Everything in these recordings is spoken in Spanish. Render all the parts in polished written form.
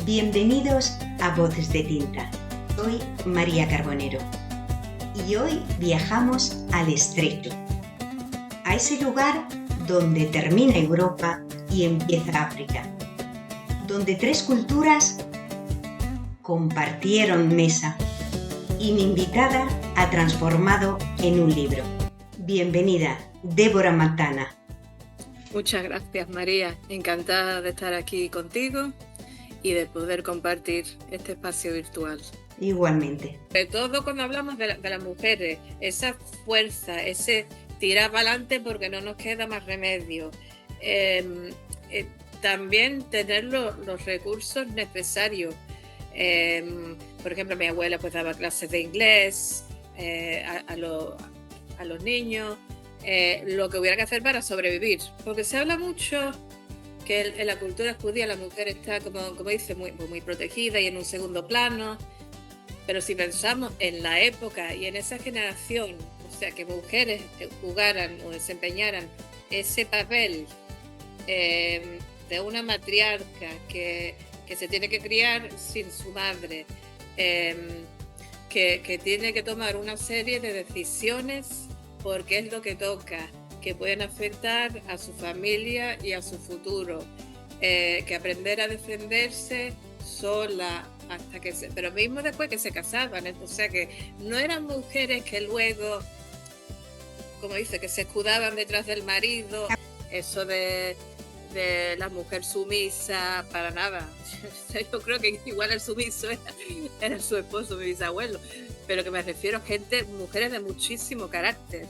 Bienvenidos a Voces de Tinta. Soy María Carbonero y hoy viajamos al Estrecho, a ese lugar donde termina Europa y empieza África, donde tres culturas compartieron mesa y mi invitada ha transformado en un libro. Bienvenida, Débora Matana. Muchas gracias, María. Encantada de estar aquí contigo y de poder compartir este espacio virtual. Igualmente. Sobre todo cuando hablamos de las mujeres, esa fuerza, ese tirar para adelante porque no nos queda más remedio. También tener los recursos necesarios. Por ejemplo, mi abuela pues daba clases de inglés a los niños. Lo que hubiera que hacer para sobrevivir, porque se habla mucho que en la cultura judía la mujer está, como dice, muy protegida y en un segundo plano, pero si pensamos en la época y en esa generación, o sea, que mujeres jugaran o desempeñaran ese papel de una matriarca que se tiene que criar sin su madre, que tiene que tomar una serie de decisiones porque es lo que toca, que pueden afectar a su familia y a su futuro, que aprender a defenderse sola hasta que pero mismo después que se casaban, o sea que no eran mujeres que luego, como dice, que se escudaban detrás del marido, eso de la mujer sumisa, para nada. Yo creo que igual el sumiso era su esposo, mi bisabuelo, pero que me refiero a mujeres de muchísimo carácter.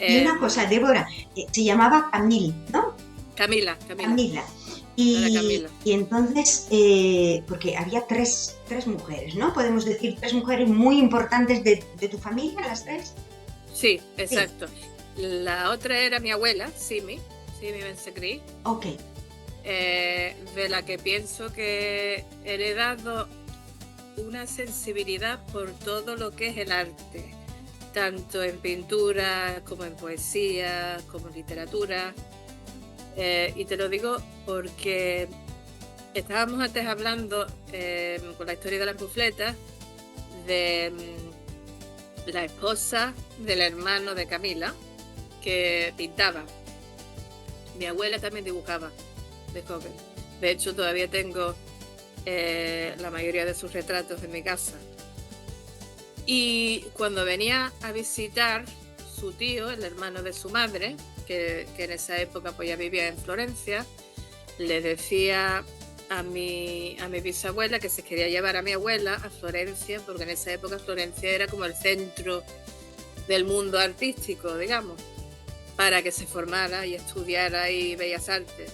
Y una cosa, Débora, se llamaba Camille, ¿no? Camila. Y entonces, porque había tres mujeres, ¿no? Podemos decir tres mujeres muy importantes de tu familia, las tres. Sí, exacto. Sí. La otra era mi abuela, Simi Ben-Sekri. Ok. De la que pienso que he heredado una sensibilidad por todo lo que es el arte, tanto en pintura como en poesía, como en literatura. Y te lo digo porque estábamos antes hablando con la historia de las bufletas de la esposa del hermano de Camila, que pintaba. Mi abuela también dibujaba de joven. De hecho, todavía tengo la mayoría de sus retratos en mi casa. Y cuando venía a visitar su tío, el hermano de su madre, que en esa época pues ya vivía en Florencia, le decía a mi bisabuela que se quería llevar a mi abuela a Florencia, porque en esa época Florencia era como el centro del mundo artístico, digamos, para que se formara y estudiara ahí Bellas Artes.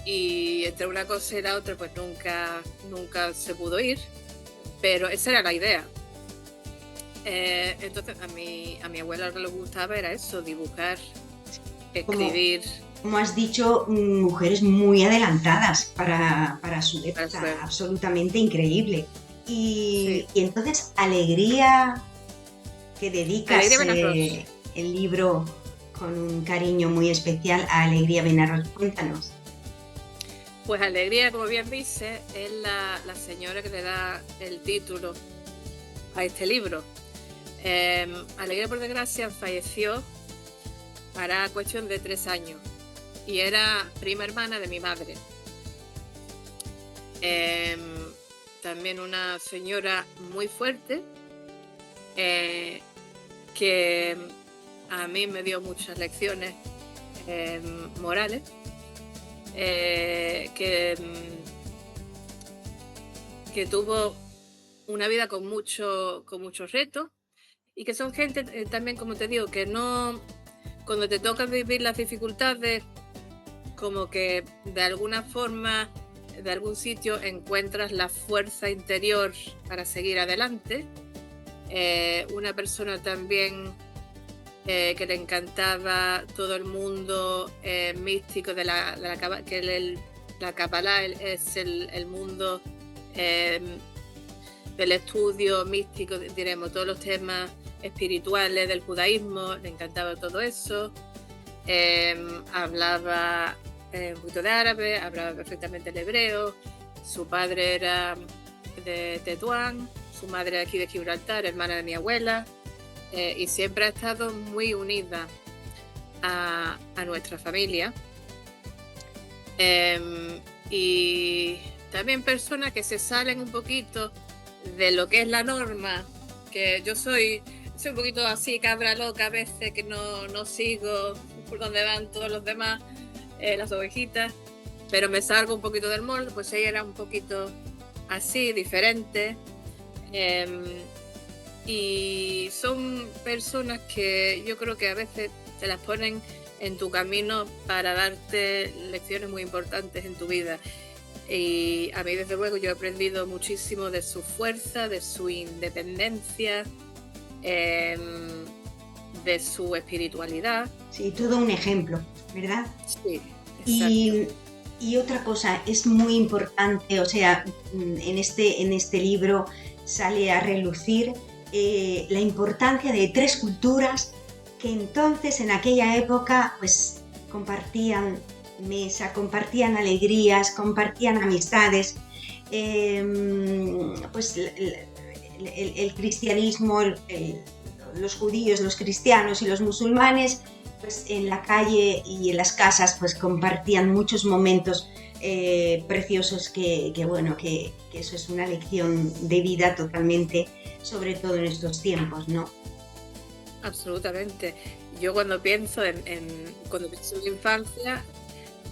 Y entre una cosa y la otra pues nunca se pudo ir, pero esa era la idea. Entonces a mi abuela lo que le gustaba era eso, dibujar, escribir. Como has dicho, mujeres muy adelantadas para su época, absolutamente increíble. Y entonces, Alegría, que dedicas el libro con un cariño muy especial a Alegría Benarros, cuéntanos. Pues Alegría, como bien dice, es la señora que le da el título a este libro. Alegría, por desgracia, falleció hará cuestión de 3 años y era prima hermana de mi madre. También una señora muy fuerte que a mí me dio muchas lecciones morales, que tuvo una vida con muchos retos y que son gente también, como te digo, que no, cuando te toca vivir las dificultades, como que de alguna forma, de algún sitio encuentras la fuerza interior para seguir adelante. Una persona también que le encantaba todo el mundo místico de la Kabbalah, es el mundo del estudio místico, diremos, todos los temas espirituales del judaísmo, le encantaba todo eso. Hablaba un poquito de árabe, hablaba perfectamente el hebreo, Su padre era de Tetuán, su madre de aquí de Gibraltar, hermana de mi abuela, y siempre ha estado muy unida a nuestra familia. Y también personas que se salen un poquito de lo que es la norma, que yo soy un poquito así, cabra loca a veces, que no sigo por donde van todos los demás, las ovejitas, pero me salgo un poquito del molde, pues ella era un poquito así, diferente. Y son personas que yo creo que a veces te las ponen en tu camino para darte lecciones muy importantes en tu vida. Y a mí, desde luego, yo he aprendido muchísimo de su fuerza, de su independencia, de su espiritualidad. Sí, todo un ejemplo, ¿verdad? Sí, exacto. Y otra cosa, es muy importante, o sea, en este libro sale a relucir la importancia de 3 culturas que entonces, en aquella época, pues compartían mesa, compartían alegrías, compartían amistades. Pues el cristianismo, los judíos, los cristianos y los musulmanes, pues en la calle y en las casas pues compartían muchos momentos preciosos que eso es una lección de vida totalmente, sobre todo en estos tiempos, ¿no? Absolutamente. Yo cuando pienso cuando pienso en mi infancia,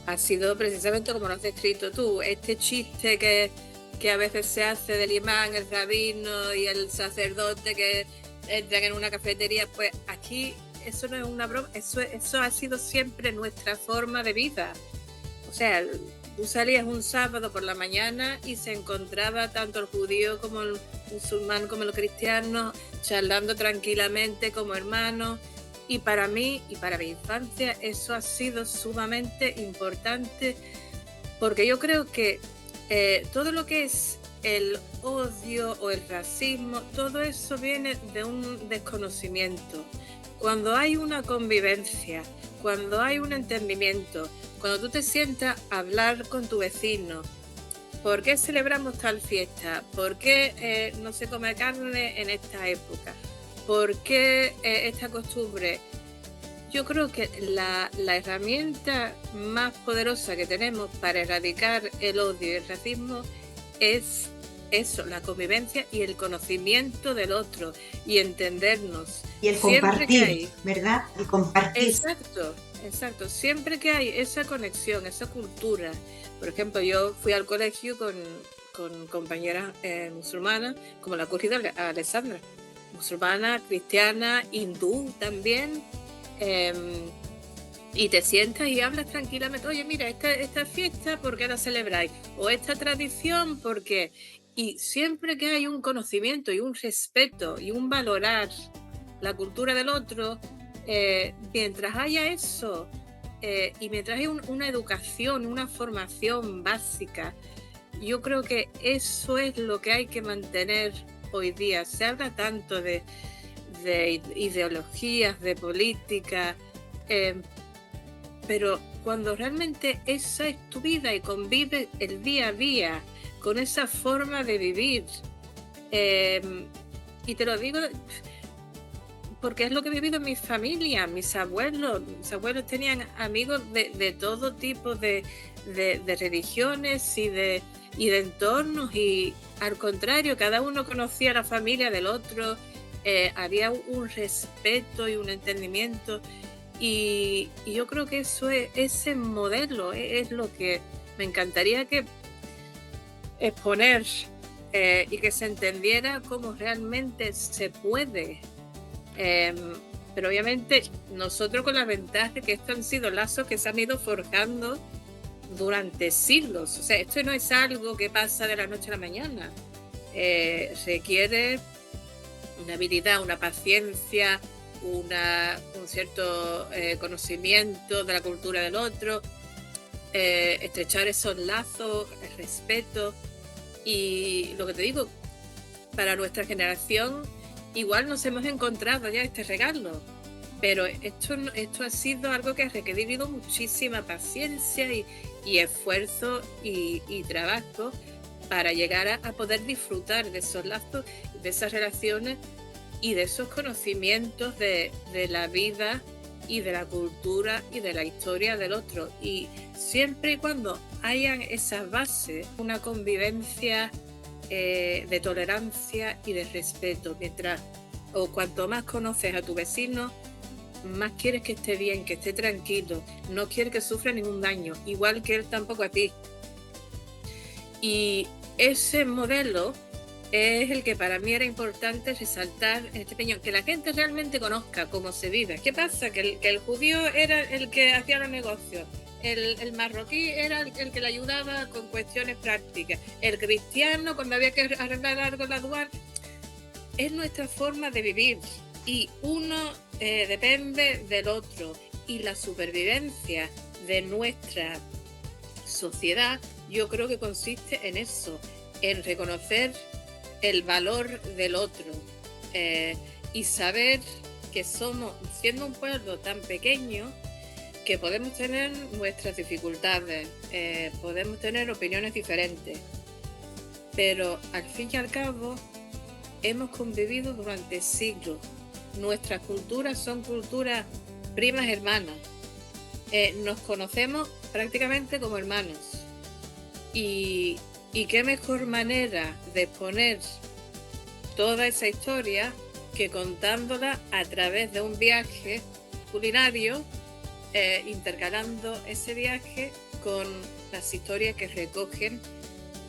ha sido precisamente como lo has descrito tú, este chiste que a veces se hace del imán, el rabino y el sacerdote que entran en una cafetería, pues aquí eso no es una broma, eso ha sido siempre nuestra forma de vida. O sea, tú salías un sábado por la mañana y se encontraba tanto el judío como el musulmán como el cristiano charlando tranquilamente como hermanos. Y para mí y para mi infancia eso ha sido sumamente importante, porque yo creo que todo lo que es el odio o el racismo, todo eso viene de un desconocimiento. Cuando hay una convivencia, cuando hay un entendimiento, cuando tú te sientas a hablar con tu vecino, ¿por qué celebramos tal fiesta? ¿Por qué no se come carne en esta época? ¿Por qué esta costumbre? Yo creo que la herramienta más poderosa que tenemos para erradicar el odio y el racismo es eso, la convivencia y el conocimiento del otro y entendernos. Y el compartir, ¿verdad? El compartir. Exacto. Siempre que hay esa conexión, esa cultura. Por ejemplo, yo fui al colegio con compañeras musulmanas, como la ocurrida Alessandra, musulmana, cristiana, hindú también. Y te sientas y hablas tranquilamente, oye, mira, esta fiesta, ¿por qué la celebráis? O esta tradición, ¿por qué? Y siempre que hay un conocimiento y un respeto y un valorar la cultura del otro, mientras haya eso y mientras haya una educación, una formación básica, yo creo que eso es lo que hay que mantener hoy día. Se habla tanto de ideologías, de política, pero cuando realmente esa es tu vida y convives el día a día con esa forma de vivir, y te lo digo porque es lo que he vivido en mi familia. Mis abuelos tenían amigos de todo tipo de religiones y de entornos, y al contrario, cada uno conocía a la familia del otro. Había un respeto y un entendimiento, y yo creo que ese modelo es lo que me encantaría que exponer y que se entendiera cómo realmente se puede. Pero obviamente nosotros con la ventaja de que estos han sido lazos que se han ido forjando durante siglos. O sea, esto no es algo que pasa de la noche a la mañana. Requiere una habilidad, una paciencia, un cierto conocimiento de la cultura del otro, estrechar esos lazos, el respeto. Y lo que te digo, para nuestra generación igual nos hemos encontrado ya este regalo, pero esto ha sido algo que ha requerido muchísima paciencia y esfuerzo y trabajo para llegar a poder disfrutar de esos lazos, de esas relaciones y de esos conocimientos de la vida y de la cultura y de la historia del otro. Y siempre y cuando hayan esas bases, una convivencia de tolerancia y de respeto, cuanto más conoces a tu vecino, más quieres que esté bien, que esté tranquilo, no quieres que sufra ningún daño, igual que él tampoco a ti. Y ese modelo es el que para mí era importante resaltar en este peñón, que la gente realmente conozca cómo se vive. ¿Qué pasa? Que el judío era el que hacía los negocios, el marroquí era el que le ayudaba con cuestiones prácticas, el cristiano cuando había que arreglar algo en la aduana. Es nuestra forma de vivir y uno depende del otro, y la supervivencia de nuestra sociedad yo creo que consiste en eso, en reconocer el valor del otro y saber que somos, siendo un pueblo tan pequeño, que podemos tener nuestras dificultades, podemos tener opiniones diferentes, pero al fin y al cabo hemos convivido durante siglos. Nuestras culturas son culturas primas hermanas, nos conocemos prácticamente como hermanos. Y qué mejor manera de exponer toda esa historia que contándola a través de un viaje culinario, intercalando ese viaje con las historias que recogen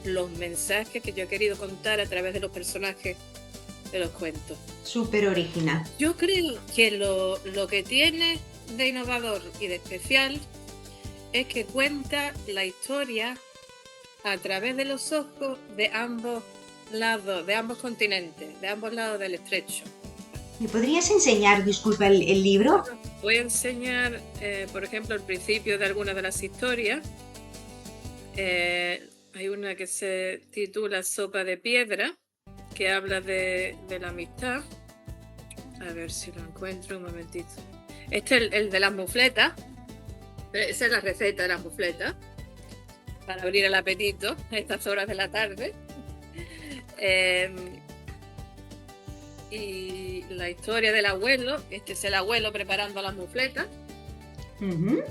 los mensajes que yo he querido contar a través de los personajes de los cuentos. Súper original. Yo creo que lo que tiene de innovador y de especial es que cuenta la historia a través de los ojos de ambos lados, de ambos continentes, de ambos lados del estrecho. ¿Me podrías enseñar, disculpa, el libro? Voy a enseñar, por ejemplo, el principio de algunas de las historias. Hay una que se titula Sopa de Piedra, que habla de la amistad. A ver si lo encuentro un momentito. Este es el de las mufletas. Esa es la receta de las mufletas, para abrir el apetito a estas horas de la tarde. Y la historia del abuelo, este es el abuelo preparando las mufletas. Uh-huh.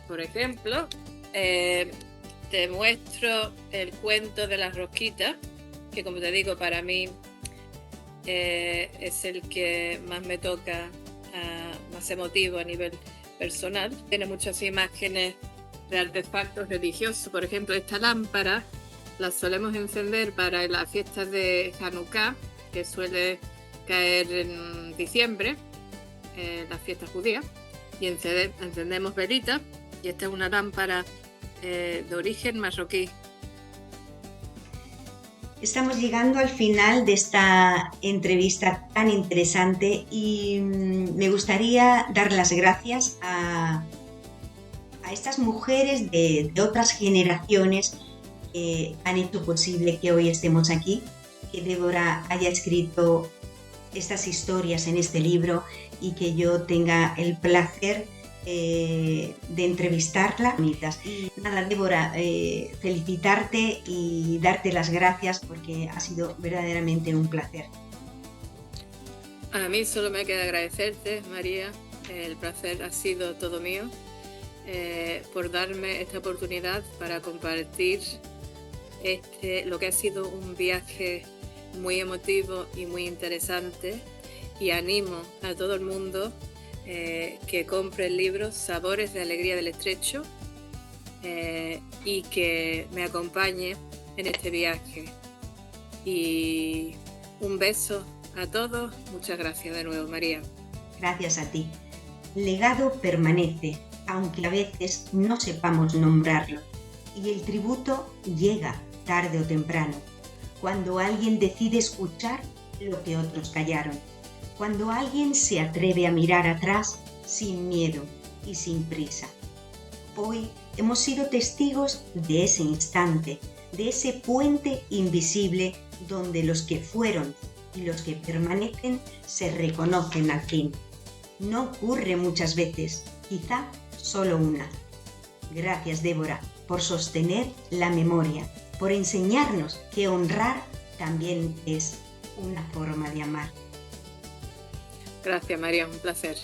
Por ejemplo, te muestro el cuento de las rosquitas, que como te digo, para mí es el que más me toca, más emotivo a nivel personal. Tiene muchas imágenes de artefactos religiosos. Por ejemplo, esta lámpara la solemos encender para las fiestas de Hanukkah, que suele caer en diciembre, las fiestas judías, y encendemos velitas, y esta es una lámpara de origen marroquí. Estamos llegando al final de esta entrevista tan interesante y me gustaría dar las gracias a estas mujeres de otras generaciones que han hecho posible que hoy estemos aquí, que Débora haya escrito estas historias en este libro y que yo tenga el placer de entrevistarla. Y nada, Débora, felicitarte y darte las gracias porque ha sido verdaderamente un placer. A mí solo me queda agradecerte, María. El placer ha sido todo mío, por darme esta oportunidad para compartir lo que ha sido un viaje muy emotivo y muy interesante, y animo a todo el mundo que compre el libro Sabores de Alegría del Estrecho y que me acompañe en este viaje. Y un beso a todos. Muchas gracias de nuevo, María. Gracias a ti. Legado permanece, aunque a veces no sepamos nombrarlo, y el tributo llega tarde o temprano, cuando alguien decide escuchar lo que otros callaron, cuando alguien se atreve a mirar atrás sin miedo y sin prisa. Hoy hemos sido testigos de ese instante, de ese puente invisible donde los que fueron y los que permanecen se reconocen al fin. No ocurre muchas veces, quizá solo una. Gracias, Débora, por sostener la memoria por enseñarnos que honrar también es una forma de amar. Gracias, María, un placer.